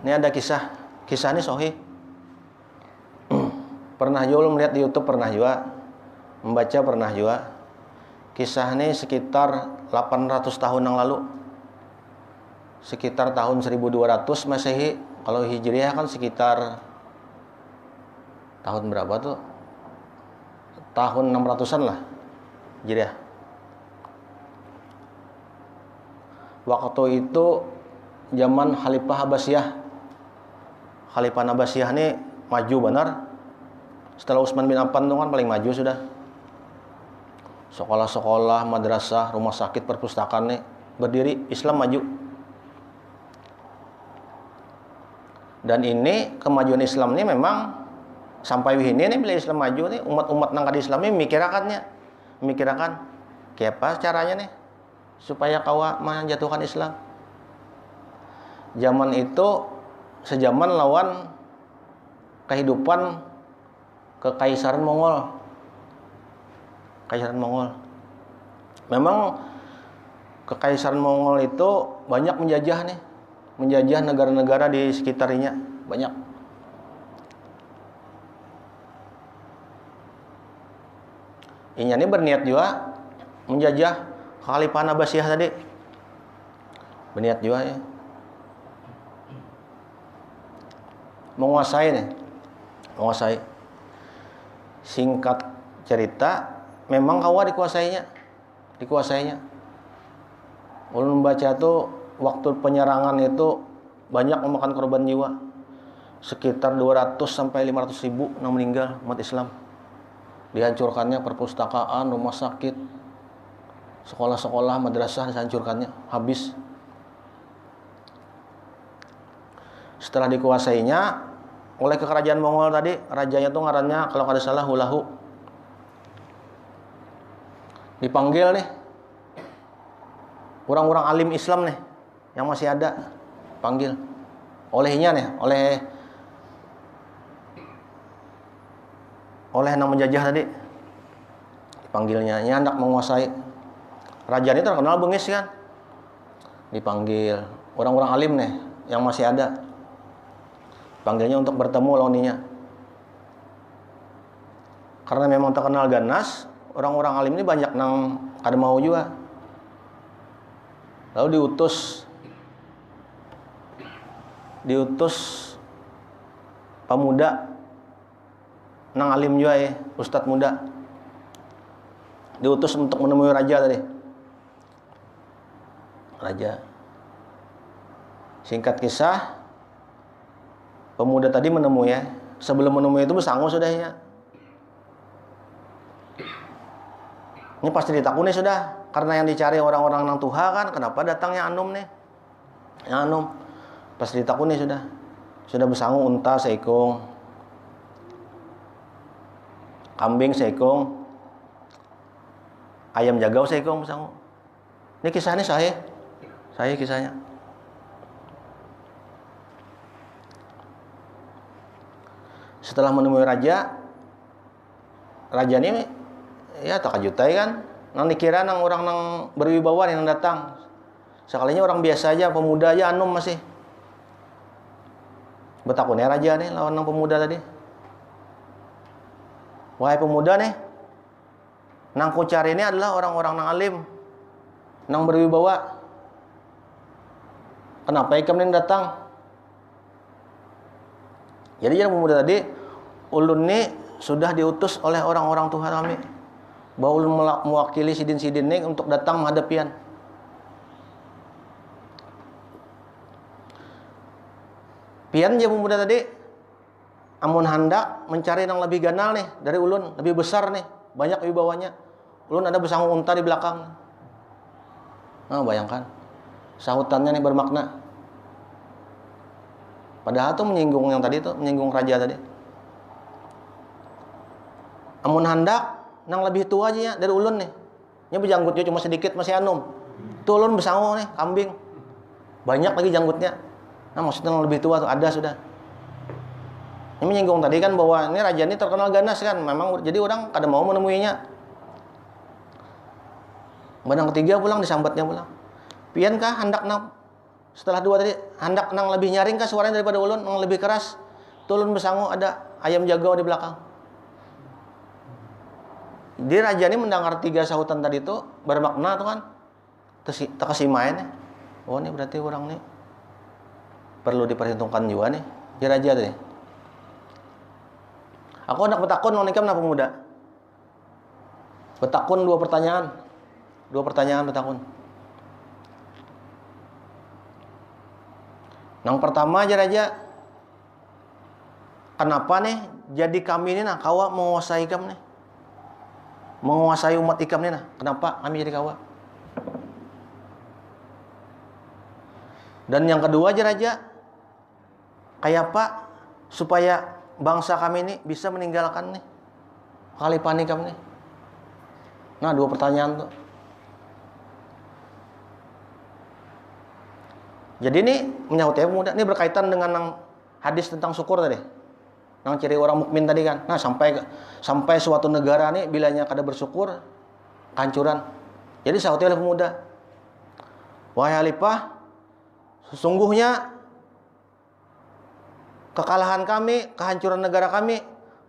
Ini ada kisah ini sahih. Pernah juga melihat di YouTube, pernah juga membaca, pernah juga. Kisah ini sekitar 800 tahun yang lalu. Sekitar tahun 1200 Masehi. Kalau Hijriah kan sekitar tahun berapa tuh? Tahun 600-an lah Hijriah. Waktu itu zaman Khalifah Abbasiyah. Khalifah Abbasiyah ini maju benar. Setelah Utsman bin Affan itu kan paling maju sudah. Sekolah-sekolah, madrasah, rumah sakit, perpustakaan nih berdiri, Islam maju. Dan ini kemajuan Islam ini memang sampai ini nih bila Islam maju nih, umat-umat nang di Islam ini memikirkan kayak apa caranya nih supaya kawa menjatuhkan Islam. Zaman itu sejaman lawan kehidupan kekaisaran Mongol. Kekaisaran Mongol. Memang kekaisaran Mongol itu banyak menjajah negara-negara di sekitarnya, banyak. Ini berniat juga menjajah Khalifah Abbasiyah tadi. Berniat juga ya. Menguasai. Singkat cerita, memang kawa dikuasainya. Ulun membaca tuh waktu penyerangan itu banyak memakan korban jiwa. Sekitar 200 sampai 500 ribu yang meninggal umat Islam. Dihancurkannya perpustakaan, rumah sakit, sekolah-sekolah, madrasah dihancurkannya, habis. Setelah dikuasainya oleh kerajaan Mongol tadi, rajanya tuh ngarannya kalau kada salah Hulahu. Dipanggil nih orang-orang alim Islam nih yang masih ada, panggil olehnya nih, oleh yang menjajah tadi, dipanggilnya. Ini hendak menguasai. Raja ini terkenal bengis kan, dipanggil orang-orang alim nih yang masih ada, panggilnya untuk bertemu launinya. Karena memang terkenal ganas, orang-orang alim ini banyak nang kada mau juga. Lalu diutus pemuda nang alim juga ya, ustadz muda. Diutus untuk menemui raja tadi. Raja. Singkat kisah, pemuda tadi menemui ya. Sebelum menemui itu bersangu sudah ya. Ini pasti ditakuni sudah, karena yang dicari orang-orang nang tuha kan, kenapa datangnya anum nih? Yang anum pasti ditakuni sudah. Sudah bersangu unta seikung, kambing seikung, ayam jagau seikung bersangu. Ini kisahnya sahih kisahnya. Setelah menemui raja ini ya takajutai kan, nang dikira nang orang nang berwibawa yang datang. Sekalinya orang biasa aja, pemuda aja anum masih. Betakunnya raja nih lawan nang pemuda tadi. Wahai pemuda nih, nang ku cari ini adalah orang-orang nang alim, nang berwibawa. Kenapa ikam ini datang? Jadi pemuda tadi, ulun ini sudah diutus oleh orang-orang Tuhan kami, bahwa ulun mewakili sidin-sidin ini untuk datang menghadapian. Pian je pemuda tadi, amun hendak mencari yang lebih ganal nih dari ulun, lebih besar nih, banyak wibawanya. Ulun ada bersanggung unta di belakang. Nah, bayangkan. Sahutannya nih bermakna. Padahal tuh menyinggung yang tadi tuh, menyinggung raja tadi. Amun hendak nang lebih tua aja ya dari ulun nih. Nya berjanggutnya cuma sedikit masih anum. Tuh ulun bersanggung nih, kambing. Banyak lagi janggutnya. Nah, maksudnya yang lebih tua tuh ada sudah. Ini menyinggung tadi kan bahwa ini raja ini terkenal ganas kan, memang jadi orang kada mau menemuinya. Badang ketiga pulang disambatnya pulang. Pian kah hendak Setelah dua tadi, hendak nang lebih nyaring kah suaranya daripada ulun, nang lebih keras. Tulun besangu ada ayam jago di belakang. Jadi raja ini mendengar 3 sahutan tadi itu bermakna tuh kan. Tak kasih main ya. Oh ini berarti orang nih perlu diperhitungkan juga nih. Jadi raja tadi. Aku hendak bertakun nikam na pemuda. Bertakun 2 pertanyaan. 2 pertanyaan bertakun. Yang pertama aja raja, kenapa nih jadi kami ini nah kawa menguasai ikam nih, menguasai umat ikam nih nah, kenapa kami jadi kawa? Dan yang kedua aja raja, kayak apa supaya bangsa kami ini bisa meninggalkan nih khalifah ikam nih? Nah 2 pertanyaan tuh. Jadi ini menyahutnya pemuda, ini berkaitan dengan hadis tentang syukur tadi. Yang ciri orang mukmin tadi kan. Nah, sampai suatu negara nih bilanya kada bersyukur, kehancuran. Jadi sahutnya oleh pemuda, wahai khalifah, sesungguhnya kekalahan kami, kehancuran negara kami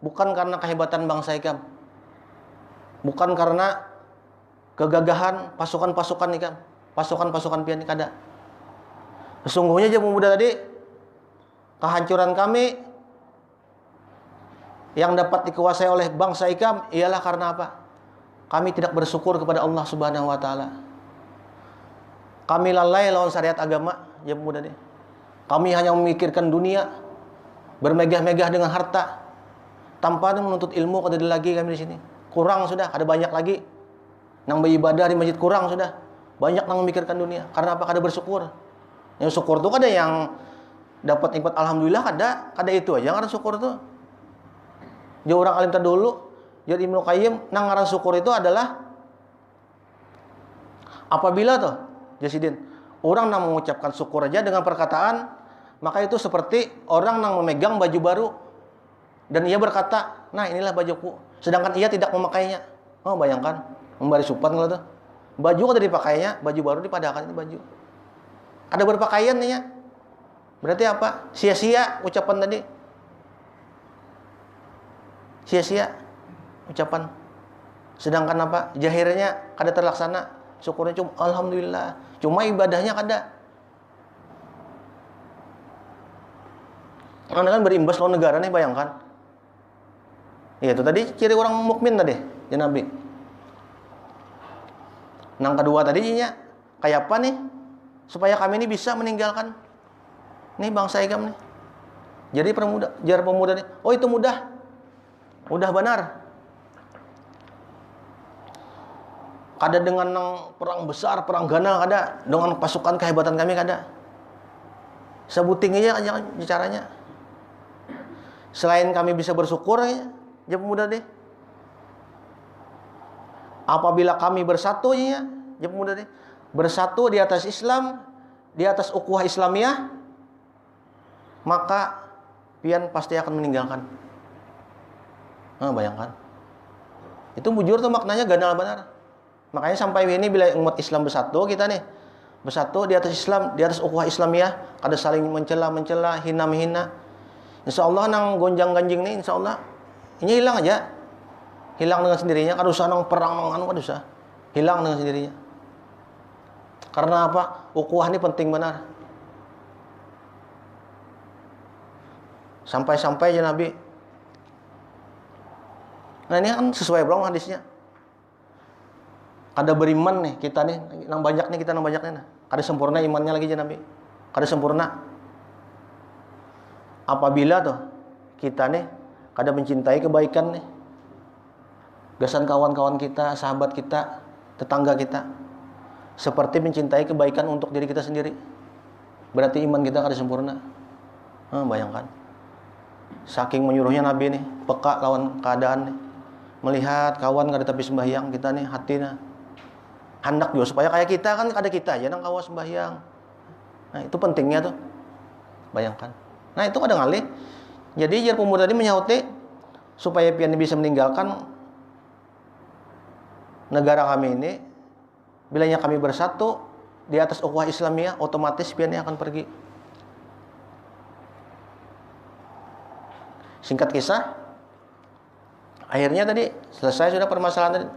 bukan karena kehebatan bangsa ikam. Bukan karena kegagahan pasukan-pasukan ikam, pasukan-pasukan pian kada. Sesungguhnya aja pemuda tadi, kehancuran kami yang dapat dikuasai oleh bangsa ikam ialah karena apa? Kami tidak bersyukur kepada Allah Subhanahu wa taala. Kami lalai lawan syariat agama, ya pemuda tadi. Kami hanya memikirkan dunia, bermegah-megah dengan harta, tanpa menuntut ilmu kada ada lagi kami di sini. Kurang sudah, ada banyak lagi nang beribadah di masjid kurang sudah. Banyak nang memikirkan dunia. Karena apa? Kada bersyukur. Yang syukur tuh kada yang dapat nikmat alhamdulillah kada itu aja ngaran syukur tuh. Jauh orang alim terdahulu, jadi Ibnu Qayyim nang ngaran syukur itu adalah apabila tuh Jasidin, orang nang mengucapkan syukur aja dengan perkataan, maka itu seperti orang nang memegang baju baru dan ia berkata, "Nah, inilah bajuku." Sedangkan ia tidak memakainya. Oh, bayangkan, memberi supan kalau tuh. Baju kada dipakainya, baju baru dipadakan ini baju. Ada berpakaian nih ya. Berarti apa? Sia-sia ucapan tadi. Sia-sia ucapan. Sedangkan apa? Jahirnya kada terlaksana. Syukurnya cuma alhamdulillah. Cuma ibadahnya kada. Karena kan berimbas lawan negara nih, bayangkan. Iya itu tadi ciri orang mukmin tadi, ya Nabi. Yang kedua tadinya kayak apa nih? Supaya kami ini bisa meninggalkan nih bangsa ikam nih. Jadi pemuda nih, oh itu mudah benar. Kada dengan perang besar, perang ganal kada, dengan pasukan kehebatan kami kada. Sebuting aja caranya. Selain kami bisa bersyukur ya pemuda deh. Apabila kami bersatu ya pemuda deh. Bersatu di atas Islam, di atas ukhuwah Islamiyah, maka pian pasti akan meninggalkan. Nah, bayangkan. Itu bujur tuh maknanya ganal benar. Makanya sampai ini bila umat Islam bersatu kita nih, bersatu di atas Islam, di atas ukhuwah Islamiyah, kada saling mencela, hina menghina. Insyaallah nang gonjang-ganjing nih insyaallah ini hilang aja. Hilang dengan sendirinya, kada usah nang perang nang kada usah. Hilang dengan sendirinya. Karena apa? Ukhuwah ini penting benar. Sampai-sampai aja Nabi. Nah ini kan sesuai belum hadisnya. Kada beriman nih kita nih, nang banyak nih kita nang banyak nih. Nah. Kada sempurna imannya lagi aja Nabi. Kada sempurna. Apabila tuh kita nih kada mencintai kebaikan nih. Gasan kawan-kawan kita, sahabat kita, tetangga kita. Seperti mencintai kebaikan untuk diri kita sendiri. Berarti iman kita kada sempurna. Bayangkan. Saking menyuruhnya Nabi nih, peka lawan keadaan nih. Melihat kawan kada tapi sembahyang, kita nih hatinya hendak juga supaya kayak kita kan kada kita aja nang kawa sembahyang. Nah, itu pentingnya tuh. Bayangkan. Nah, itu kada ngalih. Jadi jar pemuda tadi menyauti supaya pian bisa meninggalkan negara kami ini. Bilanya kami bersatu, di atas ukhuwah Islamiyah, otomatis piannya akan pergi. Singkat kisah, akhirnya tadi selesai sudah permasalahan tadi.